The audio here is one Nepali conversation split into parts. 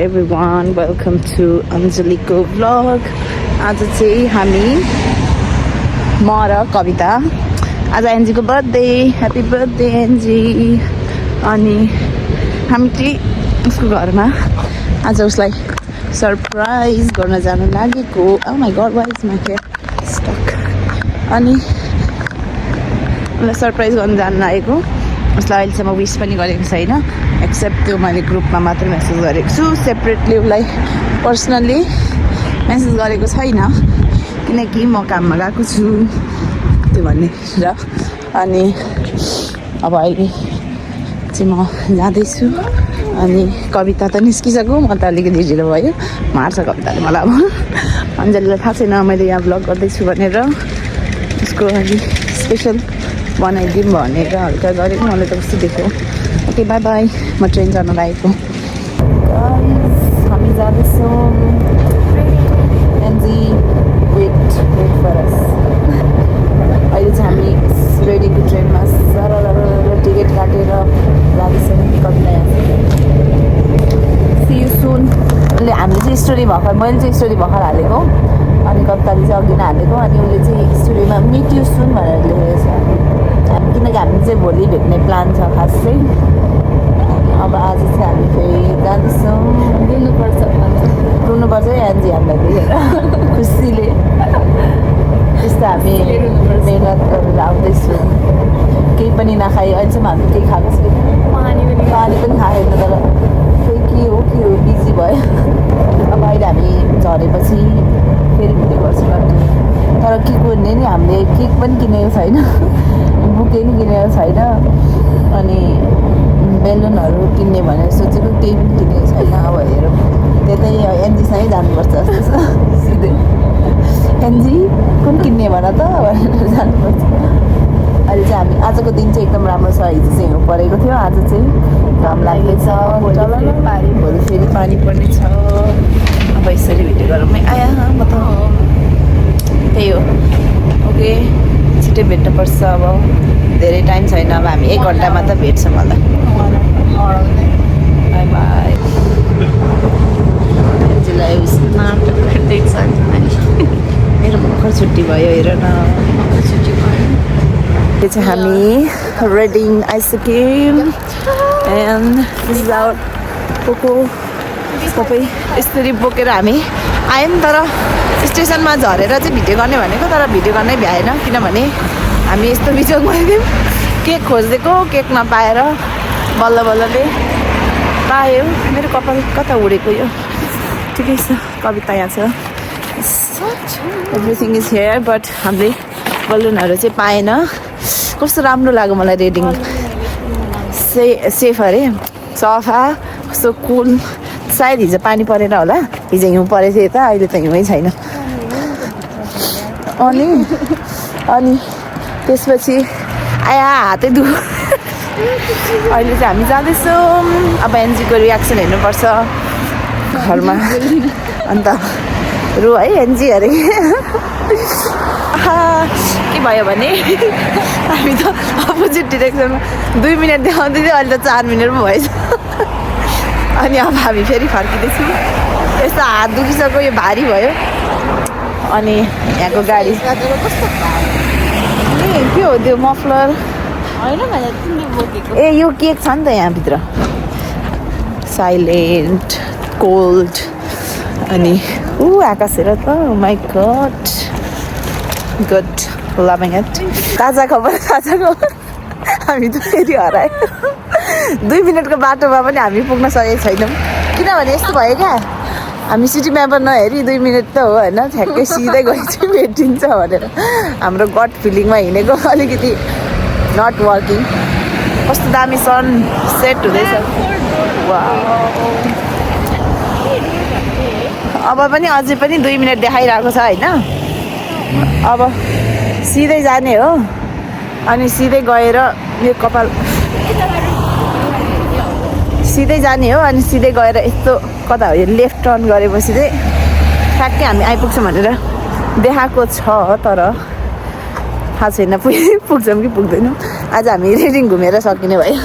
everyone, welcome to Anjaliko vlog. आज चाहिँ हामी म र कविता आज एन्जीको बर्थडे ह्यापी बर्थडे एन्जी अनि हामी चाहिँ उसको घरमा आज उसलाई सरप्राइज गर्न जानु लागेको oh my God why is my hair stuck अनि उसलाई सरप्राइज गर्न जानु लागेको उसलाई अहिलेसम्म विश पनि गरेको छैन एक्सेप्ट त्यो मैले ग्रुपमा मात्र मेसेज गरेको छु सेपरेटली उसलाई पर्सनली मेसेज गरेको छैन किनकि म काममा गएको छु त्यो भन्ने र अनि अब अहिले चाहिँ म जाँदैछु अनि कविता त निस्किसक्यो म त अलिकति ढिलो भयो मार्छ कविताले मलाई अब अञ्जलीलाई थाहा छैन मैले यहाँ भ्लग गर्दैछु भनेर उसको लागि स्पेसल बनाइदिउँ भनेर हल्का गरेको मलाई त कस्तो देख्यो ओके बाई बाई म ट्रेन जान लागेको हामी जाँदैछौँ एन्जी वेट फर अस अहिले चाहिँ हामी रेडीको ट्रेनमा सरर टिकट काटेर जाँदैछौँ कविता सी यु सुन उसले हामीले चाहिँ स्टोरी भर्खर मैले चाहिँ स्टोरी भर्खर हालेको अनि कविताले चाहिँ अघि नै हालेको अनि उसले चाहिँ स्टोरीमा मिट यु सुन भनेर लेखेको छ किनकि हामी चाहिँ भोलि भेट्ने प्लान छ खास चाहिँ अब आज चाहिँ हामी फेरि जाँदैछौँ रुनुपर्छ है एन्जी हामीलाई देखेर खुसीले त्यस्तो हामी मेहनत गरेर आउँदैछौँ केही पनि नखाइ अहिलेसम्म हामी केही खाएको छैन पानी पनि खाएन तर खोइ के हो बिजी भयो अब अहिले हामी झरेपछि फेरि भिडियो गर्छु तर के गर्ने नि हामीले केक पनि किनेको छैन बुके पनि किनेको छैन अनि बेलुनहरू किन्ने भनेर सोचेको केही पनि किनेको छैन अब हेरौँ त्यतै एनजीसँगै जानुपर्छ जस्तो छ सिधै एनजी कुन किन्ने भन त भनेर जानुपर्छ अहिले चाहिँ हामी आजको दिन चाहिँ एकदम राम्रो छ हिजो चाहिँ हिउँ परेको थियो आज चाहिँ घाम लाग्दैछ भोलि फेरि पानी पर्ने छ अब यसरी भिडियो गरौँ है आया म त त्यही हो ओके छिटै भेट्नुपर्छ अब धेरै टाइम छैन अब हामी 1 घन्टामा त भेट्छौँ होला बाई बाई मेरो भर्खर छुट्टी भयो हेर न त्यो चाहिँ हामी रेडिङ आइसक्यौँ and this is our Coco सबै यसरी बोकेर हामी आयौँ तर स्टेसनमा झरेर चाहिँ भिडियो गर्ने भनेको तर भिडियो गर्नै भ्याएन किनभने हामी यस्तो बिचमा गइदियौँ केक खोजिदिएको केक नपाएर बल्ल बल्लले पायो मेरो कपाल कता उडेको यो ठिकै छ कविता यहाँ छ एभ्रिथिङ इज हियर बट हामीले बलुनहरू चाहिँ पाएन कस्तो राम्रो लाग्यो मलाई रेडिङ सेफ अरे सफा कस्तो कुल सायद हिजो पानी परेन होला हिजो हिउँ परेको थियो त अहिले त हिउँै छैन अनि त्यसपछि आया हातै दु अहिले चाहिँ हामी जाँदैछौँ अब एनजीको रियाक्सन हेर्नुपर्छ घरमा अन्त रु है एनजी अरे के भयो भने हामी त अपोजिट डिरेक्सनमा 2 मिनट देखाउँदै थियो अहिले त 4 मिनट पो भएछ अनि अब हामी फेरि फर्किँदैछौँ यस्तो हात दुखिसक्यो यो भारी भयो अनि यहाँको गाडी के हो त्यो मफलर ए यो केक छ नि त यहाँभित्र साइलेन्ट कोल्ड अनि आकाश हेर त my God good loving it ताजा खबर हामी त फेरि हरायो 2 मिनटको बाटोमा पनि हामी पुग्न सकेको छैनौँ किनभने यस्तो भयो क्या हामी सिटी म्यापमा नहेरी 2 मिनट त हो होइन ठ्याक्कै सिधै गए चाहिँ भेटिन्छ भनेर हाम्रो गट फिलिङमा हिँडेको अलिकति नट वर्किङ कस्तो दामी सन सेट हुँदैछ अब पनि अझै पनि 2 मिनट देखाइरहेको छ होइन अब सिधै जाने हो अनि सिधै गएर यो कपाल सिधै जाने हो अनि सिधै गएर यस्तो कता हो यो लेफ्ट टर्न गरेपछि चाहिँ ठ्याक्कै हामी आइपुग्छौँ भनेर देखाएको छ तर थाहा छैन पुग्छौँ कि पुग्दैनौँ आज हामी रेडिङ घुमेर सकिने भयो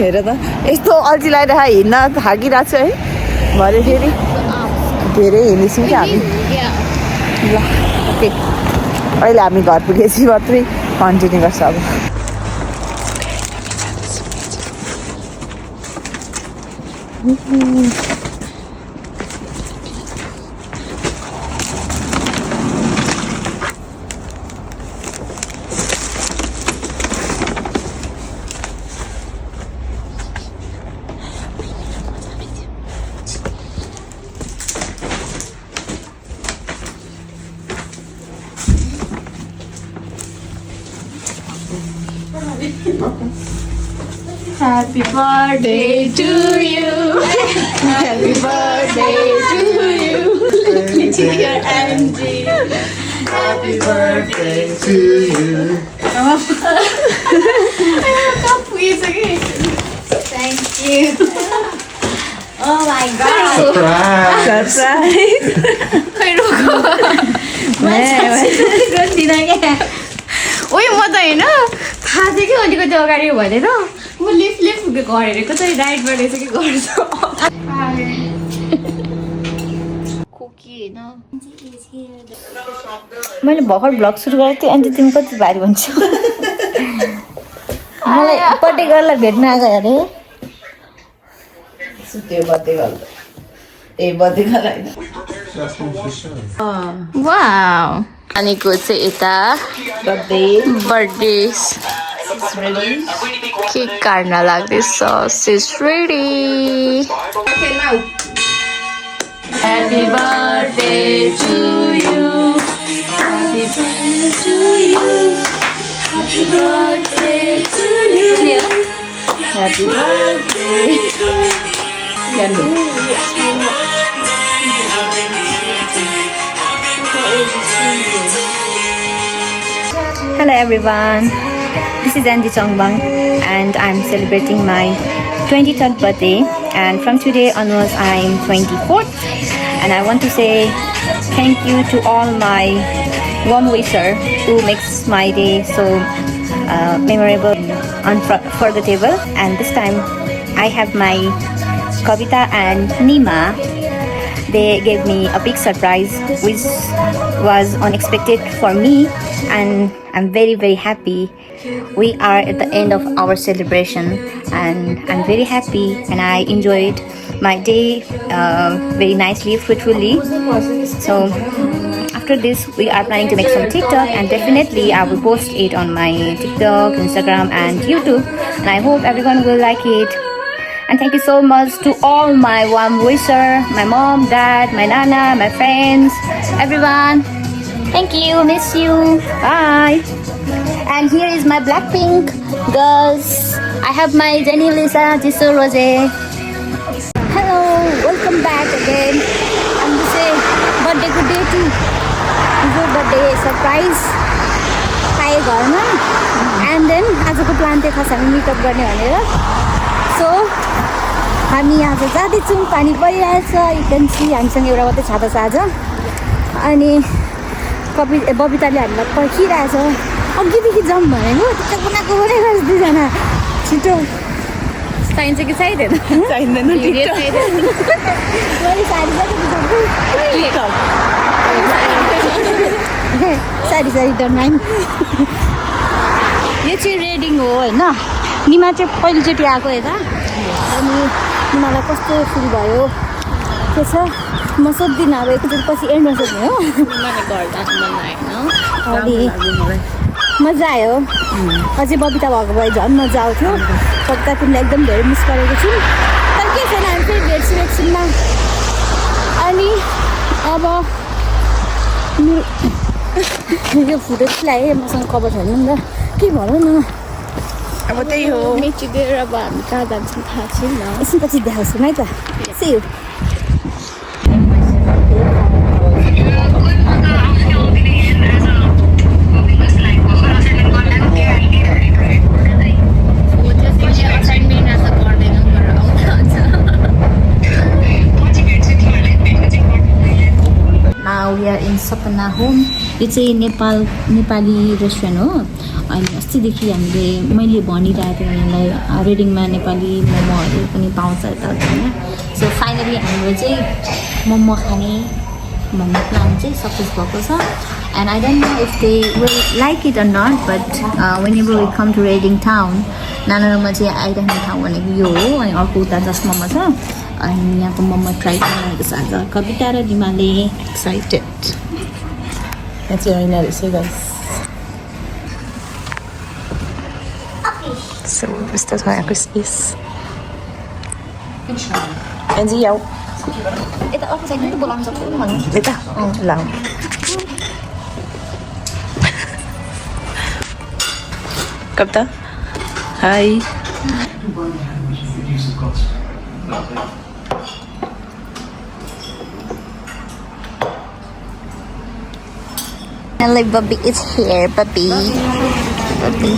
हेर त यस्तो अल्छी लगाइरहेको हिँड्न थाकिरहेको छु है भरे फेरि धेरै हिँडेछौँ क्या हामी ल ओके अहिले हामी घर पुगेपछि मात्रै कन्टिन्यू गर्छ अब Happy birthday to you. Happy birthday to you. Dear Angie. Happy birthday to you. Thank you. Oh my God. Surprise. Surprise खै रोको गर्दिनँ क्या ओइ म त होइन थाहा थियो कि अलिकति अगाडि भनेर म लेफ्ट घर हेरेको चाहिँ राइटबाट चाहिँ के गर्छ खोकी होइन मैले भर्खर भ्लग सुरु गरेको थिएँ अनि तिमी कति भारी भन्छौ मलाई बर्थडे गर्ललाई भेट्न आएको अरे त्यो बर्थडे गर्ल ए बर्थडे गर्ल होइन वाउ अनिको चाहिँ यता बर्थडे बर्थडे केक काट्न लाग्दैछ सिज ready Happy birthday to you. Happy birthday to you. Happy birthday to you. Happy birthday Hello everyone, this is Andy Chongbang and I'm celebrating my 23rd birthday, and from today onwards I'm 24th, and I want to say thank you to all my warm wisher who makes my day so memorable, unforgettable. And this time I have my Kavita and Nima. They gave me a big surprise which was unexpected for me, and I'm very happy. We are at the end of our celebration and I'm very happy, and I enjoyed my day very nicely, fruitfully. So after this we are planning to make some TikTok, and definitely I will post it on my TikTok, Instagram and YouTube, and I hope everyone will like it. And thank you so much to all my warm wisher, my mom, dad, my nana, my friends, everyone. Thank you, miss you, bye. And here is my Blackpink girls. I have my Jenny, Lisa, Jisoo, Rose. Hello, welcome back again. I'm to say birthday को day too. Your birthday surprise. पाए घरमा. And then आजको प्लान थियो खास हामी मिटअप गर्ने भनेर. So हामी आज जाँदैछौँ, पानी परिरहेछ. You can see हामीसँग एउटा मात्रै छाता छ आज. अनि बबिताले हामीलाई पर्खिरहेछ. अघिदेखि जाउँ भनेको त्यो बनाएको बनाइरहेछ दुईजना. छिटो चाहिन्छ कि चाहिँदैन? चाहिँदैन मैले साडी डन माइन्ड. यो चाहिँ रेडिङ हो होइन. निमा चाहिँ पहिलोचोटि आएको यता, अनि निमालाई कस्तो फिल भयो के छ म सोध्दिनँ. अब एकचोटि पछि एन्डमा सोध्ने हो. अनि मजा आयो. अझै बबिता भएको भए झन् मजा आउँथ्यो. बबिता तिमीलाई एकदम धेरै मिस गरेको छु, तर के छैन, हामी फेरि भेट्छौँ एकछिनमा. अनि अब यो फुटेज ल्याएँ, मसँग कभर छैन नि त, के भनौँ न. अब त्यही हो. मिचिदिएर अब हामी कहाँ जान्छौँ थाहा छैन. एकछिन पछि देखाउँछु है त. See you. Now we are in Sapna Home. यो चाहिँ नेपाली रेस्टुरेन्ट हो. अनि अस्तिदेखि हामीले मैले भनिरहेको थिएँ उनीहरूलाई रेडिङमा नेपाली मोमोहरू पनि पाउँछ यता होइन. सो फाइनली फाइनली हाम्रो चाहिँ मोमो खाने भन्ने प्लान चाहिँ सक्सेस भएको छ and I don't know if they will like it or not but whenever we come to Reading town नानामा चाहिँ आइरहने ठाउँ भनेको यो हो अनि अर्को उता जसमा छ अनि यहाँको मोमो ट्राई गरिरहेको छ आज कविता र दिमाले Excited. That's your inner, so guys. So, basta tayo Christmas. Angie, yaw. यता अर्को साइडमा त बोलाउन सक्छु भन्नु Ito. Lang. Kapta? Hi. Hello, Bobby is here, Bobby. Bobby.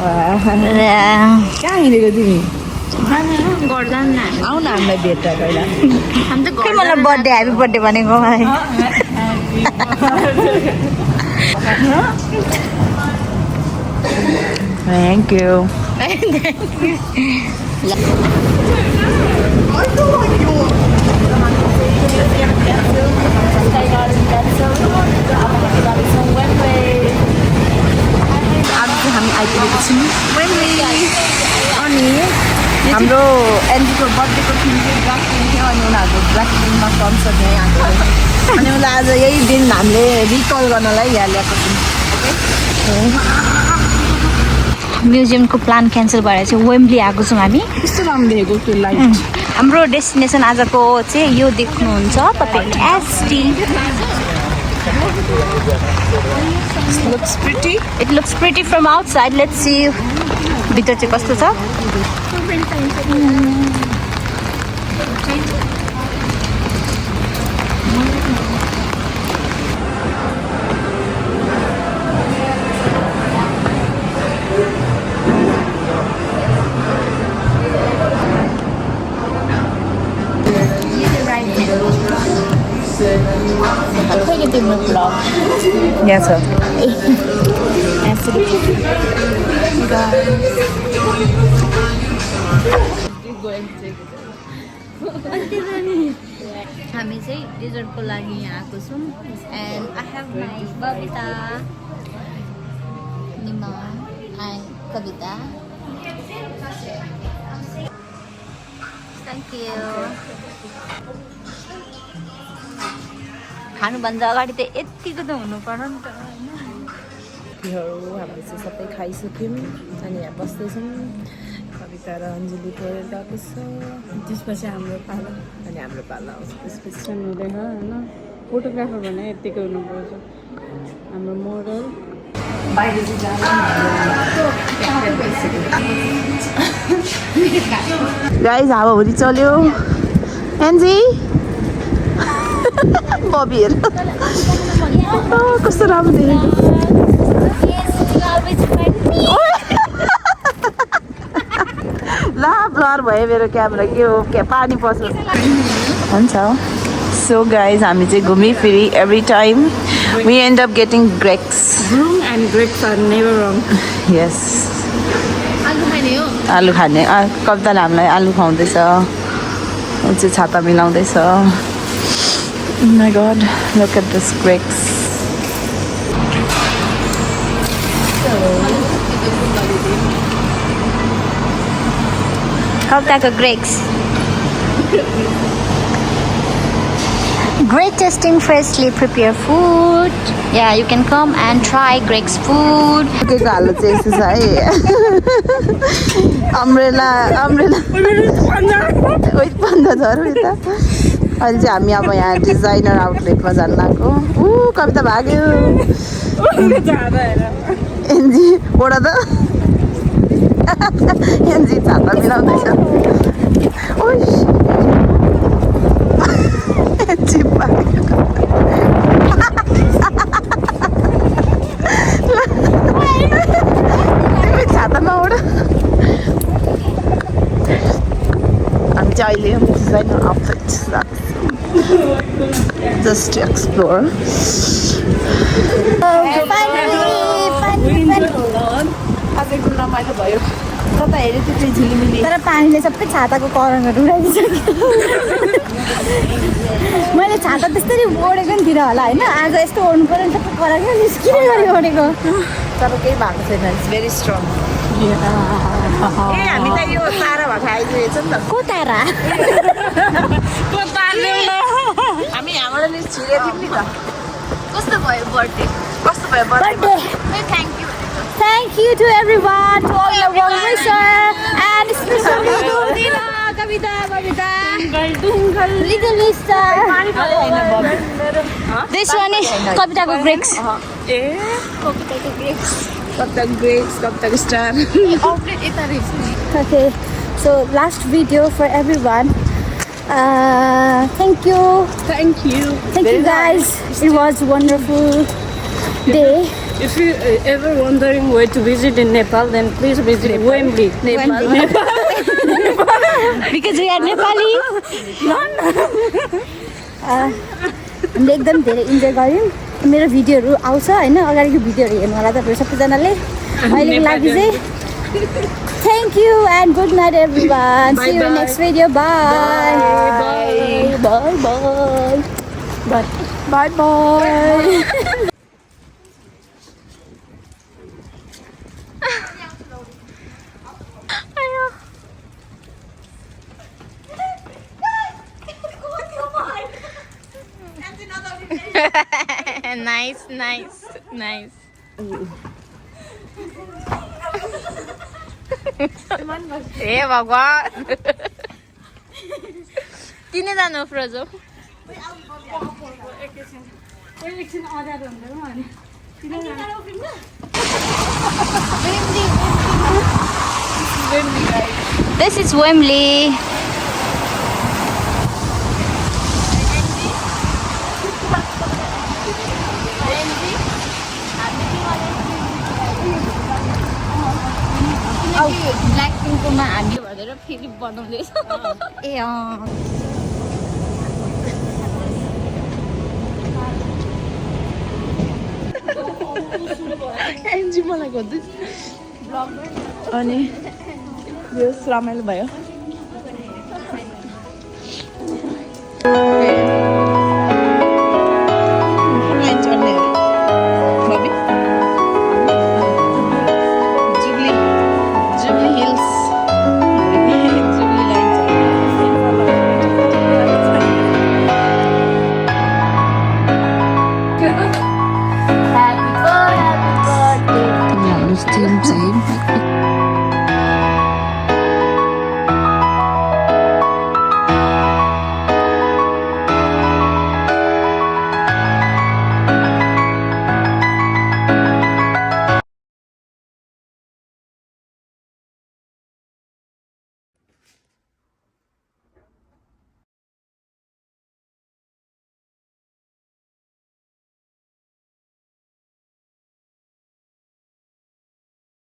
कहाँ हिँडेको तिमी गर्दैन आऊ न हामीलाई भेट्दा पहिला खै मलाई बर्थडे ह्याप्पी बर्थडे भनेको मलाई थ्याङ्क यू हामी आइपुगेको छौँ अनि हाम्रो एन्जीको बर्थडेको थिम चाहिँ ब्ल्याकपिङ्क थियो अनि उनीहरूको ब्ल्याकपिङ्कमा कन्सर्ट यहीँ आएको अनि उसलाई आज यही दिन हामीले रिकल गर्नलाई यहाँ ल्याएको छौँ म्युजियमको प्लान क्यान्सल भएर चाहिँ वेम्बली आएको छौँ हामी कस्तो राम्रो देखेको त्यो लाइट हाम्रो डेस्टिनेसन आजको चाहिँ यो देख्नुहुन्छ तपाईँ ST looks pretty. It looks pretty from outside. Let's see भित्र चाहिँ कस्तो छ कहिले तिम्रो ब्लग यहाँ छ हामी चाहिँ डेजर्टको लागि यहाँ आएको छौँ and I have my Babita Nima and Kavita thank you खानुभन्दा अगाडि त यतिको त हुनु पर्यो नि त त्योहरू हामीले चाहिँ सबै खाइसक्यौँ अनि यहाँ बस्दैछौँ कविता र अञ्जली पढेर गएको छ त्यसपछि हाम्रो पाला अनि हाम्रो पाला आउँछ त्यसपछि हुँदैन होइन फोटोग्राफर भने यत्तिकै हुनुपर्छ हाम्रो मोडल बाहिर चाहिँ गाइज हावाहुरी चल्यो एन्जी बबीहरू कस्तो राम्रो देखेको ला ब्लर भयो मेरो क्यामेरा के हो क्या पानी पस्यो हुन्छ सो गाइज हामी चाहिँ घुमिफिरी every time we end up getting grapes broom and grapes are never wrong यस आलु खाने हो आलु खाने कविताले हामीलाई आलु खुवाउँदैछ ऊ चाहिँ छाता मिलाउँदैछ Oh my god, look at this grapes. Kavita grapes. Great tasting freshly prepared food. Yeah, you can come and try Greg's food. के गालो चाहिँ यस्तो छ है अम्ब्रेला ओइ पन्दा झर्यो यता अहिले चाहिँ हामी अब यहाँ डिजाइनर आउटलेटमा जानु लाग्यो कविता भाग्यो एन्जी ओडा त एन्जी छाता मिलाउँदैछ एन्जी भाग्यो तिमी छातामा ओड हामी चाहिँ अहिले designer outlet just to explore. आजको रमाइलो भयो कता हेऱ्यो त्यो झिलिमिली तर पानीले सबै छाताको करङहरू उडाइदिसक्यो मैले छाता त्यसरी ओढेको नि थिइनँ होला होइन आज यस्तो ओढ्नु पऱ्यो नि सबै करङ निस्किने गरी ओढेको तर केही भएको छैन इट्स भेरी स्ट्रङ ए हामी त यो तारा भएको आइदिएछ नि त को तारा हामी यहाँबाट नि छिरेको थियौँ नि त कस्तो भयो बर्थडे कस्तो भयो birthday thank you Thank you to everyone, to all the well wisher, and especially to Kavita, Little Mister. This one is Kavita Bricks. कता ग्रेप्स कता star Okay, so last video for everyone. Thank you. Thank you Guys. It was a wonderful day. If you ever wondering where to visit in Nepal, then please visit Wembley. Because we are Nepali. हामीले एकदम धेरै इन्जोय गऱ्यौँ मेरो भिडियोहरू आउँछ होइन अगाडिको भिडियोहरू हेर्नु होला तपाईँहरू सबैजनाले अहिलेको लागि चाहिँ thank you and good night everyone see you next video bye bye bye bye bye nice. ए भगवान किन जानु फ्रोजो This is Wembley. ब्ल्याक पिङ्कमा हामी भनेर फेरि बनाउँदैछ ए एनजी मलाई गर्दै अनि यो रमाइलो भयो